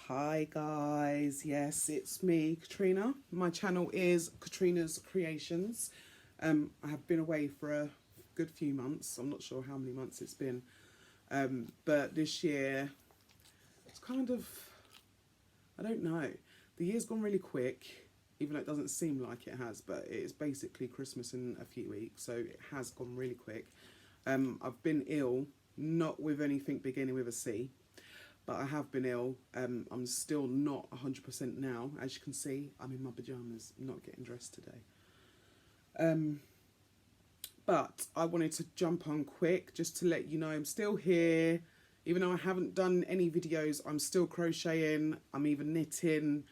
Hi guys, yes, it's me, Katrina. My channel is Katrina's Creations. I have been away for a good few months. I'm not sure how many months it's been, but this year it's kind of, I don't know. The year's gone really quick, even though it doesn't seem like it has, but it's basically Christmas in a few weeks, so it has gone really quick. I've been ill, not with anything beginning with a C, but I have been ill. I'm still not 100% now. As you can see, I'm in my pyjamas, not getting dressed today. But I wanted to jump on quick just to let you know I'm still here. Even though I haven't done any videos, I'm still crocheting, I'm even knitting.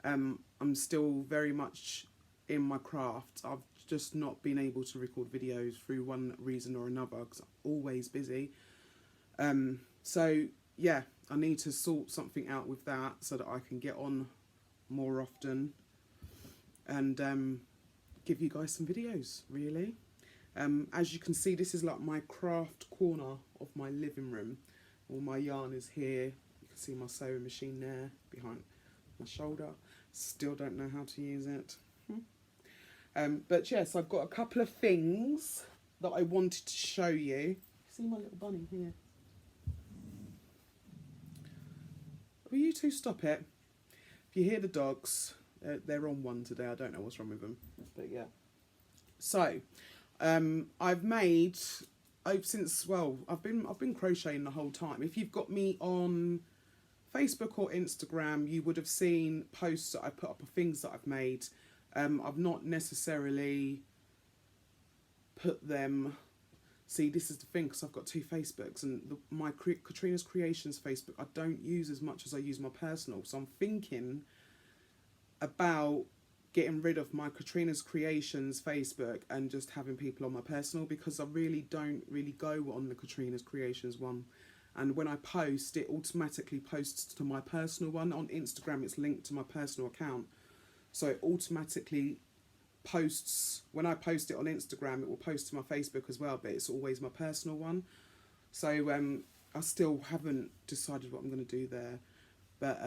I'm still very much in my craft. I've just not been able to record videos through one reason or another because I'm always busy. So yeah, I need to sort something out with that so that I can get on more often and give you guys some videos, really. As you can see, this is like my craft corner of my living room. All my yarn is here. You can see my sewing machine there behind my shoulder. Still don't know how to use it. But yes, I've got a couple of things that I wanted to show you. See my little bunny here? Will you two stop it? If you hear the dogs, they're on one today. I don't know what's wrong with them, but yeah. So, I've made I've been crocheting the whole time. If you've got me on Facebook or Instagram, you would have seen posts that I put up of things that I've made. I've not necessarily put them. See, this is the thing, because I've got two Facebooks, and my Katrina's Creations Facebook I don't use as much as I use my personal. So I'm thinking about getting rid of my Katrina's Creations Facebook and just having people on my personal, because I really don't go on the Katrina's Creations one. And when I post, it automatically posts to my personal one. On Instagram, it's linked to my personal account. So it automatically posts, when I post it on Instagram, it will post to my Facebook as well, but it's always my personal one. So I still haven't decided what I'm going to do there. But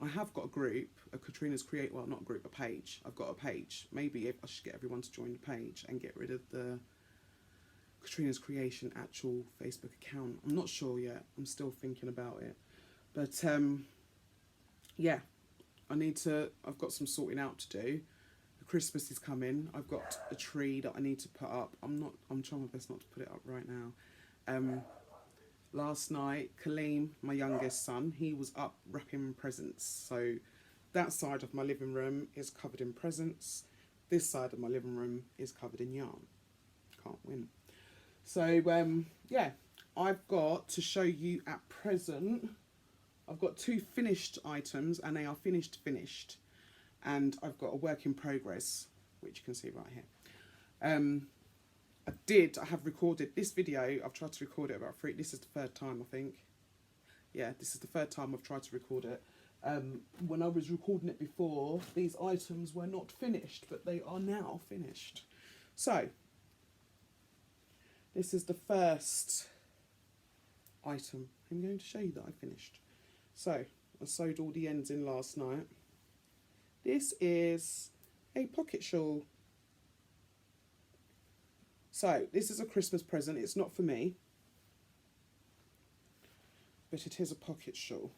I have got a group, a Katrina's well, not a group, a page. I've got a page. Maybe I should get everyone to join the page and get rid of the Katrina's Creation actual Facebook account. I'm not sure yet. I'm still thinking about it. But yeah, I've got some sorting out to do. Christmas is coming. I've got a tree that I need to put up. I'm trying my best not to put it up right now. Last night, Kaleem, my youngest son, he was up wrapping presents. So that side of my living room is covered in presents. This side of my living room is covered in yarn. Can't win. So yeah, I've got to show you at present. I've got two finished items, and they are finished. And I've got a work in progress, which you can see right here. I have recorded this video. I've tried to record it about this is the third time, I think. Yeah, this is the third time I've tried to record it. When I was recording it before, these items were not finished, but they are now finished. So, this is the first item I'm going to show you that I finished. So, I sewed all the ends in last night. This is a pocket shawl. So, this is a Christmas present. It's not for me, but it is a pocket shawl.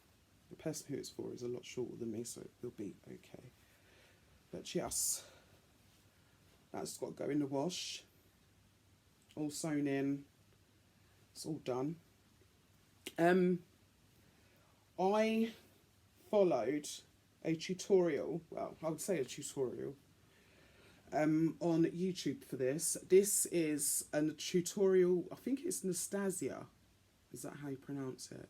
The person who it's for is a lot shorter than me, so it'll be okay. But yes, that's got to go in the wash. All sewn in. It's all done. I followed a tutorial, well, I would say a tutorial, on YouTube for this. This is a tutorial, I think it's Nastasia, is that how you pronounce it?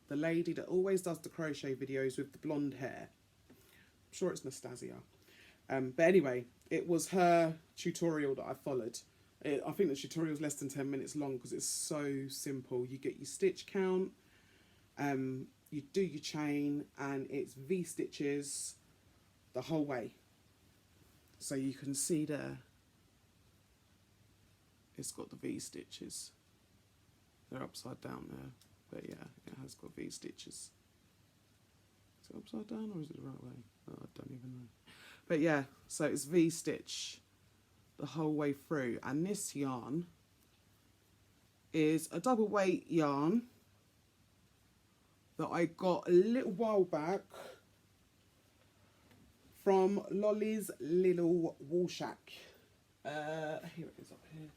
The lady that always does the crochet videos with the blonde hair. I'm sure it's Nastasia. But anyway, it was her tutorial that I followed. I think the tutorial is less than 10 minutes long because it's so simple. You get your stitch count, you do your chain, and it's V stitches the whole way. So you can see there, it's got the V stitches. They're upside down there, but yeah, it has got V stitches. Is it upside down or is it the right way? Oh, I don't even know. But yeah, so it's V-stitch the whole way through. And this yarn is a double weight yarn that I got a little while back from Lolly's Little Wool Shack. Here it is up here.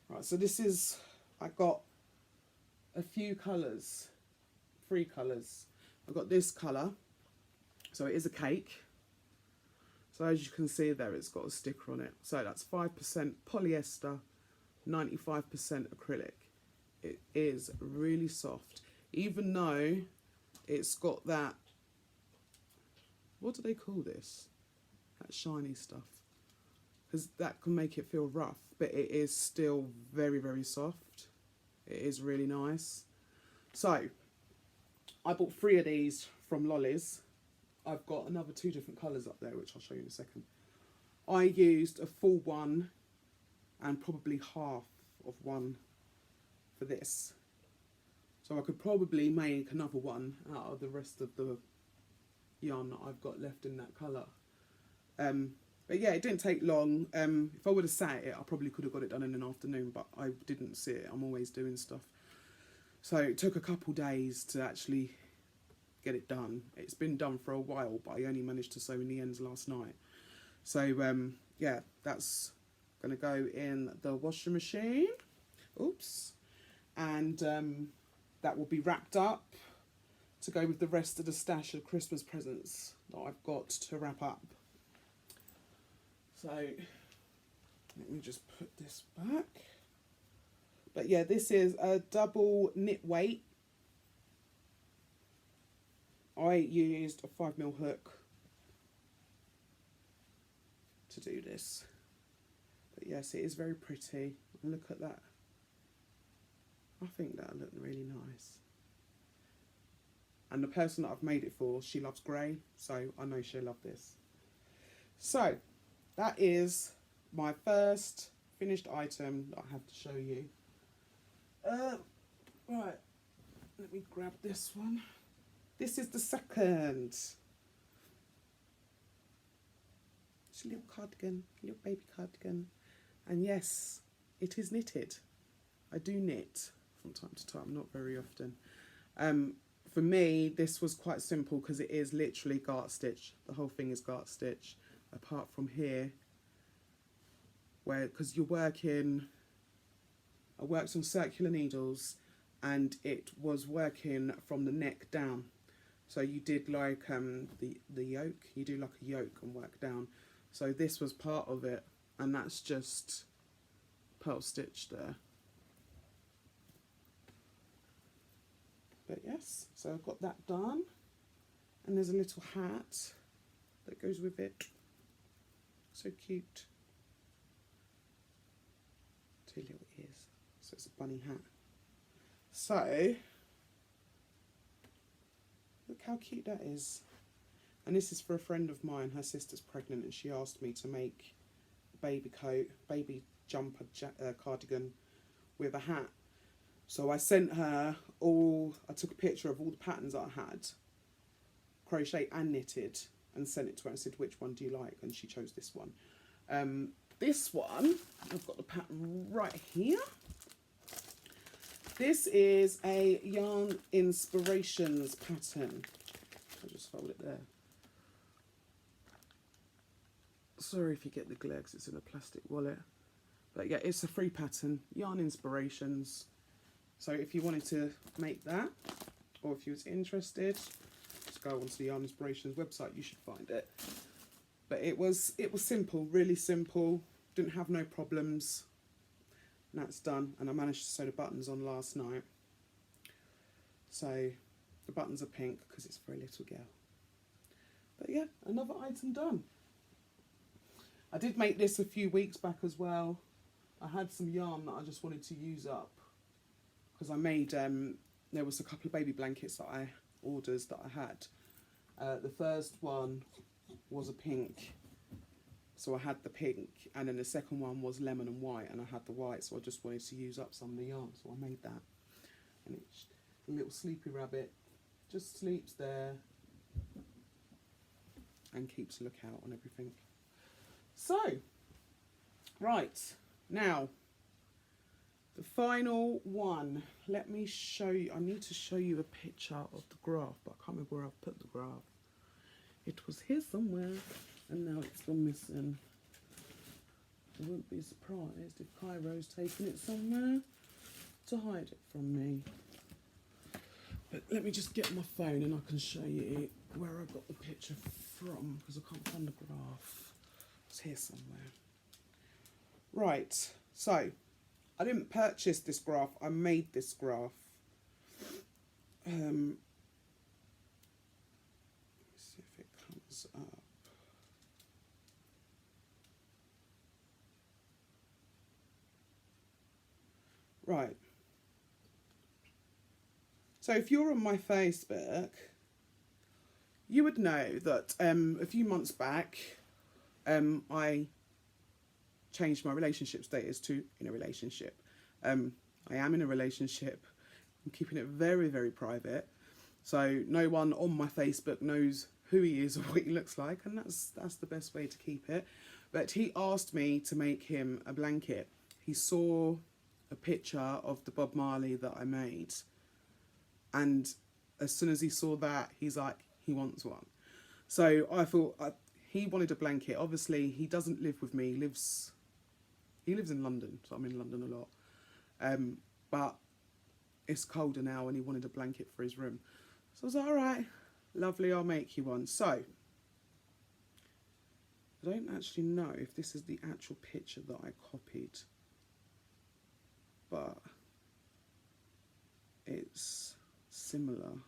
Right, so this is, I got a few colours, 3 colours. I've got this colour, so it is a cake. So as you can see there, it's got a sticker on it. So that's 5% polyester, 95% acrylic. It is really soft, even though it's got that, what do they call this? That shiny stuff. Because that can make it feel rough, but it is still very, very soft. It is really nice. So I bought 3 of these from Lolly's. I've got another 2 different colours up there, which I'll show you in a second. I used a full one and probably half of one for this. So I could probably make another one out of the rest of the yarn that I've got left in that colour. But yeah, it didn't take long. If I would have sat it, I probably could have got it done in an afternoon, but I didn't sit. I'm always doing stuff. So it took a couple days to actually get it done. It's been done for a while, but I only managed to sew in the ends last night. So yeah, that's gonna go in the washing machine. Oops. And that will be wrapped up to go with the rest of the stash of Christmas presents that I've got to wrap up. So let me just put this back. But yeah, this is a double knit weight. I used a 5mm hook to do this. But yes, it is very pretty. Look at that. I think that'll look really nice. And the person that I've made it for, she loves grey, so I know she'll love this. So that is my first finished item that I have to show you. Right, let me grab this one. This is the second. It's a little cardigan, a little baby cardigan. And yes, it is knitted. I do knit from time to time, not very often. For me, this was quite simple because it is literally garter stitch. The whole thing is garter stitch, apart from here, where, because you're working, I worked on circular needles and it was working from the neck down. So you did like the yoke, you do like a yoke and work down. So this was part of it, and that's just pearl stitch there. But yes, so I've got that done, and there's a little hat that goes with it. So cute. 2 little ears, so it's a bunny hat. So look how cute that is. And this is for a friend of mine. Her sister's pregnant and she asked me to make a baby coat, baby jumper cardigan with a hat. So I sent her all, I took a picture of all the patterns that I had, crochet and knitted, and sent it to her and said, which one do you like? And she chose this one. This one, I've got the pattern right here. This is a Yarn Inspirations pattern. I'll just fold it there. Sorry if you get the glare because it's in a plastic wallet. But yeah, it's a free pattern, Yarn Inspirations. So if you wanted to make that, or if you was interested, just go onto the Yarn Inspirations website, you should find it. But it was simple, really simple, didn't have no problems. And that's done, and I managed to sew the buttons on last night. So the buttons are pink because it's for a little girl. But yeah, another item done. I did make this a few weeks back as well. I had some yarn that I just wanted to use up because I made, there was a couple of baby blankets that I ordered that I had. The first one was a pink, so I had the pink, and then the second one was lemon and white, and I had the white, so I just wanted to use up some of the yarn, so I made that. And it's a little sleepy rabbit, just sleeps there and keeps a lookout on everything. So, right, now, the final one. Let me show you, I need to show you a picture of the graph, but I can't remember where I've put the graph. It was here somewhere, and now it's gone missing. I wouldn't be surprised if Cairo's taken it somewhere to hide it from me. But let me just get my phone and I can show you where I got the picture from, because I can't find the graph. It's here somewhere. Right, so I didn't purchase this graph, I made this graph. Let me see if it comes up. Right. So if you're on my Facebook, you would know that a few months back, I changed my relationship status to in a relationship. I am in a relationship. I'm keeping it very, very private. So no one on my Facebook knows who he is or what he looks like, and that's the best way to keep it. But he asked me to make him a blanket. He saw a picture of the Bob Marley that I made, and as soon as he saw that, he's like, he wants one. So I thought he wanted a blanket. Obviously, he doesn't live with me. He lives in London, so I'm in London a lot. But it's colder now, and he wanted a blanket for his room. So I was like, all right, lovely, I'll make you one. So I don't actually know if this is the actual picture that I copied, but it's similar.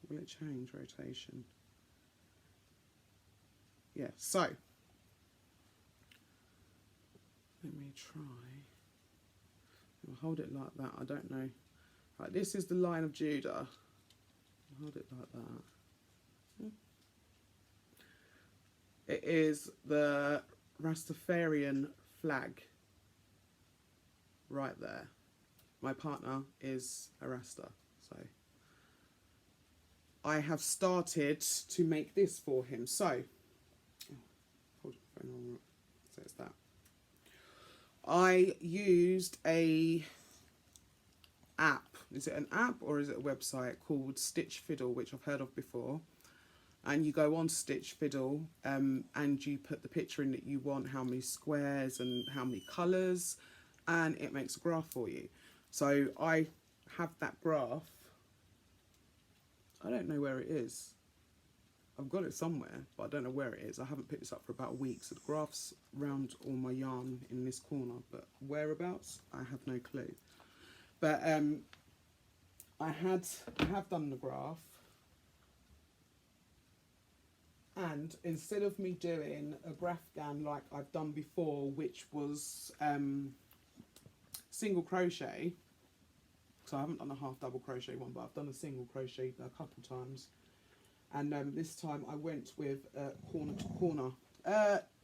Will it change rotation? Yeah, so let me try. I'll hold it like that, I don't know. Right, this is the line of Judah. I'll hold it like that. It is the Rastafarian flag right there. My partner is a Rasta, so I have started to make this for him. So, hold the phone on, so it's that. I used a app. Is it an app or is it a website called Stitch Fiddle, which I've heard of before? And you go on Stitch Fiddle and you put the picture in that you want, how many squares and how many colours, and it makes a graph for you. So I have that graph. I don't know where it is. I've got it somewhere, but I don't know where it is. I haven't picked this up for about a week, so the graph's round all my yarn in this corner, but whereabouts, I have no clue. But I have done the graph, and instead of me doing a graphghan like I've done before, which was single crochet, so I haven't done a half double crochet one, but I've done a single crochet a couple times. And this time I went with corner to corner.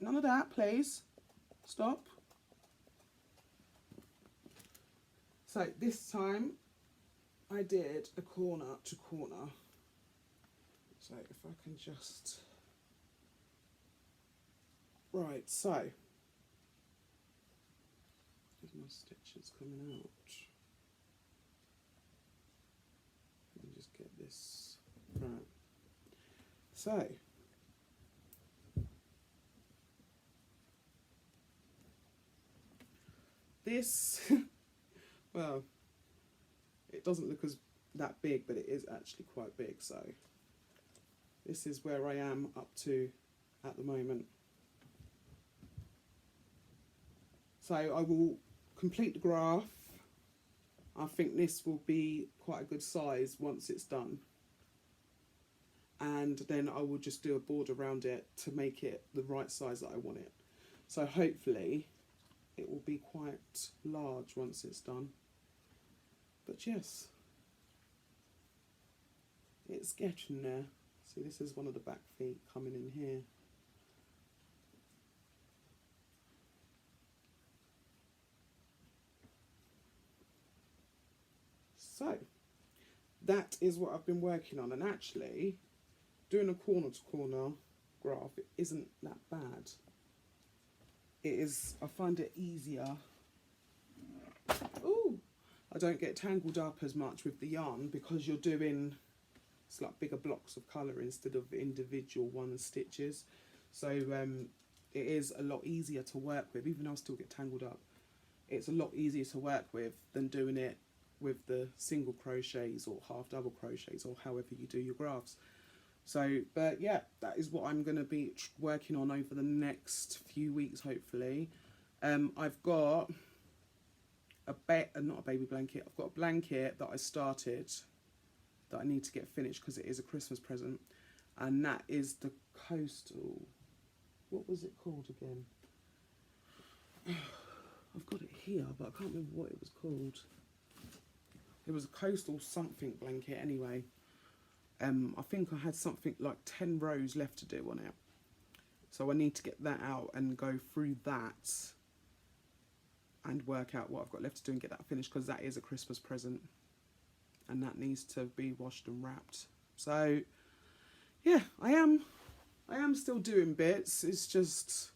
None of that, please. Stop. So this time I did a corner to corner. So if I can just... Right, so... There's my stitches coming out. Let me just get this... Right. So, this, well, it doesn't look as that big, but it is actually quite big. So, this is where I am up to at the moment. So, I will complete the graph. I think this will be quite a good size once it's done. And then I will just do a border around it to make it the right size that I want it. So hopefully it will be quite large once it's done. But yes, it's getting there. See, this is one of the back feet coming in here. So that is what I've been working on. And actually, doing a corner to corner graph, it isn't that bad. It is, I find it easier. Ooh, I don't get tangled up as much with the yarn because you're doing, it's like bigger blocks of colour instead of individual one stitches. So it is a lot easier to work with, even though I still get tangled up. It's a lot easier to work with than doing it with the single crochets or half double crochets or however you do your graphs. So, but yeah, that is what I'm going to be working on over the next few weeks, hopefully. I've got not a baby blanket, I've got a blanket that I started that I need to get finished because it is a Christmas present, and that is the coastal, what was it called again? I've got it here, but I can't remember what it was called. It was a coastal something blanket anyway. I think I had something like 10 rows left to do on it. So I need to get that out and go through that and work out what I've got left to do and get that finished, because that is a Christmas present and that needs to be washed and wrapped. So yeah, I am still doing bits. It's just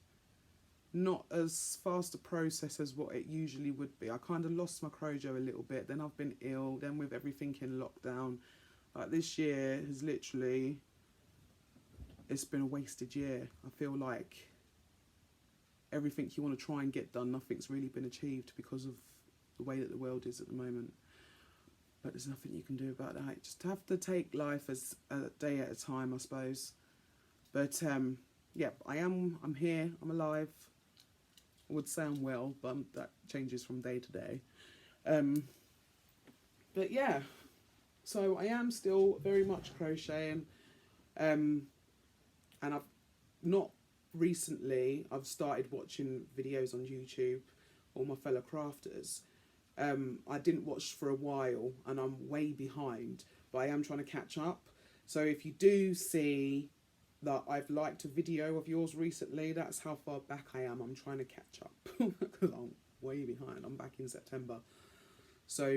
not as fast a process as what it usually would be. I kind of lost my crochet a little bit, then I've been ill, then with everything in lockdown, like this year has literally, it's been a wasted year. I feel like everything you want to try and get done, nothing's really been achieved because of the way that the world is at the moment. But there's nothing you can do about that. You just have to take life as a day at a time, I suppose. But yeah, I'm here, I'm alive. I would say I'm well, but that changes from day to day. But yeah, so I am still very much crocheting. And I've not recently, I've started watching videos on YouTube, all my fellow crafters. I didn't watch for a while and I'm way behind, but I am trying to catch up. So if you do see that I've liked a video of yours recently, that's how far back I am. I'm trying to catch up because I'm way behind. I'm back in September. So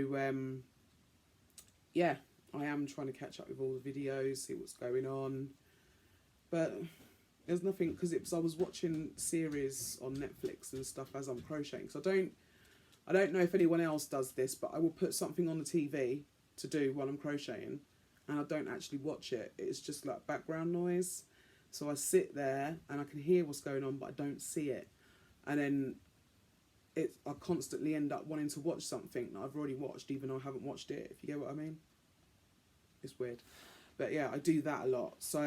yeah, I am trying to catch up with all the videos, see what's going on. But there's nothing, because I was watching series on Netflix and stuff as I'm crocheting. So I don't know if anyone else does this, but I will put something on the TV to do while I'm crocheting and I don't actually watch it. It's just like background noise. So I sit there and I can hear what's going on, but I don't see it. And then I constantly end up wanting to watch something that I've already watched, even though I haven't watched it, if you get what I mean. It's weird. But yeah, I do that a lot. So,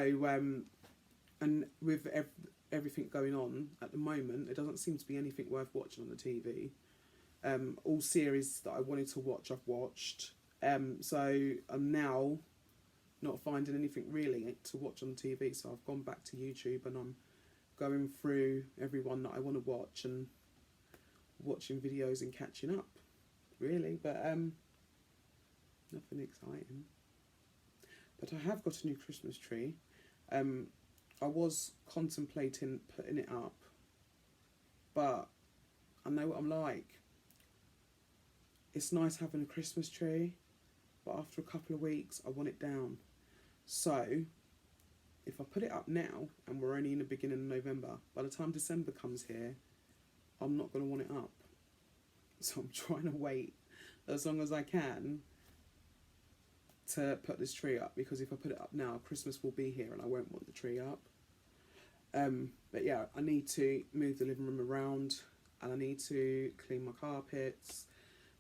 and with everything going on at the moment, it doesn't seem to be anything worth watching on the TV. All series that I wanted to watch, I've watched. So I'm now not finding anything really to watch on TV. So I've gone back to YouTube and I'm going through everyone that I want to watch and watching videos and catching up, really. But nothing exciting. But I have got a new Christmas tree. I was contemplating putting it up, but I know what I'm like. It's nice having a Christmas tree, but after a couple of weeks, I want it down. So, if I put it up now, and we're only in the beginning of November, by the time December comes here, I'm not going to want it up. So I'm trying to wait as long as I can to put this tree up, because if I put it up now, Christmas will be here and I won't want the tree up. But yeah, I need to move the living room around and I need to clean my carpets.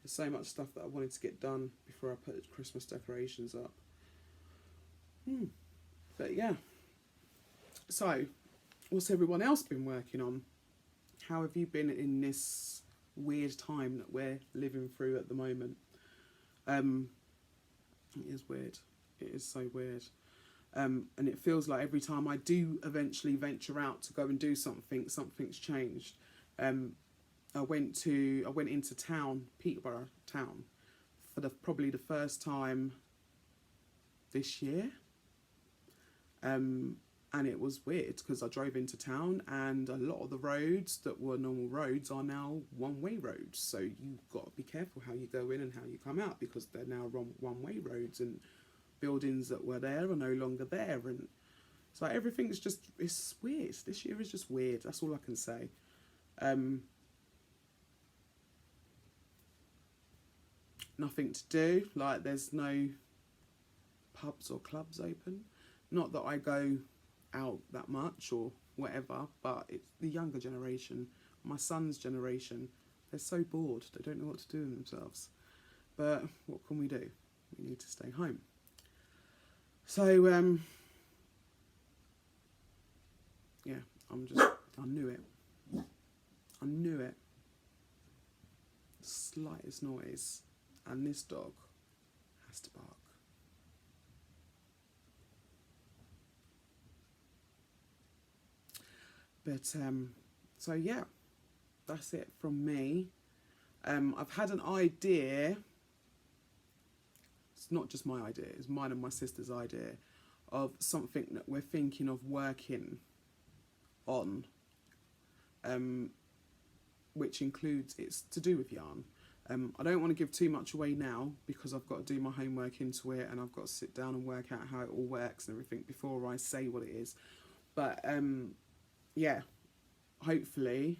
There's so much stuff that I wanted to get done before I put Christmas decorations up. But yeah. So, what's everyone else been working on? How have you been in this weird time that we're living through at the moment? It is weird. It is so weird. And it feels like every time I do eventually venture out to go and do something, something's changed. I went into town, Peterborough town, for probably the first time this year. And it was weird because I drove into town and a lot of the roads that were normal roads are now one-way roads. So you've got to be careful how you go in and how you come out, because they're now one-way roads. And buildings that were there are no longer there, and so everything's just, it's weird. This year is just weird. That's all I can say. Nothing to do. Like, there's no pubs or clubs open. Not that I go out that much or whatever, but it's the younger generation, my son's generation. They're so bored. They don't know what to do with themselves. But what can we do? We need to stay home. So, yeah, I knew it. I knew it. The slightest noise, and this dog has to bark. But, so yeah, that's it from me. I've had an idea. It's not just my idea, it's mine and my sister's idea of something that we're thinking of working on, which includes, it's to do with yarn. I don't want to give too much away now because I've got to do my homework into it, and I've got to sit down and work out how it all works and everything before I say what it is. But yeah, hopefully,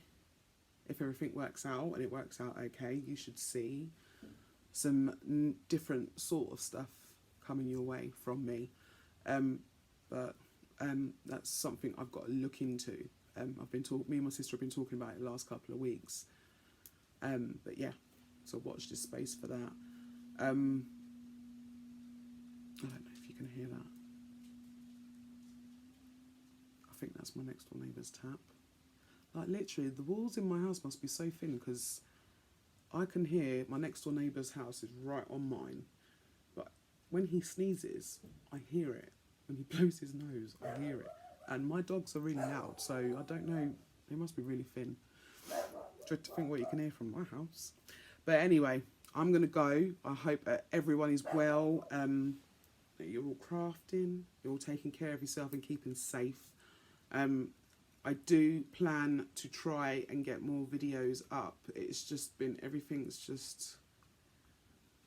if everything works out and it works out okay, you should see some different sort of stuff coming your way from me. But that's something I've got to look into. Me and my sister have been talking about it the last couple of weeks. But yeah, so watch this space for that. I don't know if you can hear that. I think that's my next door neighbour's tap. Like, literally, the walls in my house must be so thin because I can hear my next door neighbour's house is right on mine. But when he sneezes, I hear it. When he blows his nose, I hear it. And my dogs are really loud, so I don't know, they must be really thin. Try to think what you can hear from my house. But anyway, I'm going to go. I hope everyone is well, that you're all crafting, you're all taking care of yourself and keeping safe. I do plan to try and get more videos up. It's just been, everything's just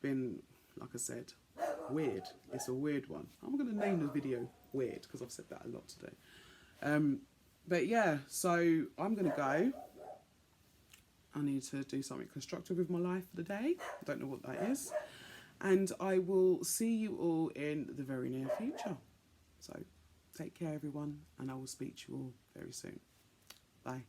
been, like I said, weird. It's a weird one. I'm going to name the video weird because I've said that a lot today. But yeah, so I'm going to go. I need to do something constructive with my life for the day. I don't know what that is. And I will see you all in the very near future. So take care, everyone, and I will speak to you all very soon. Bye.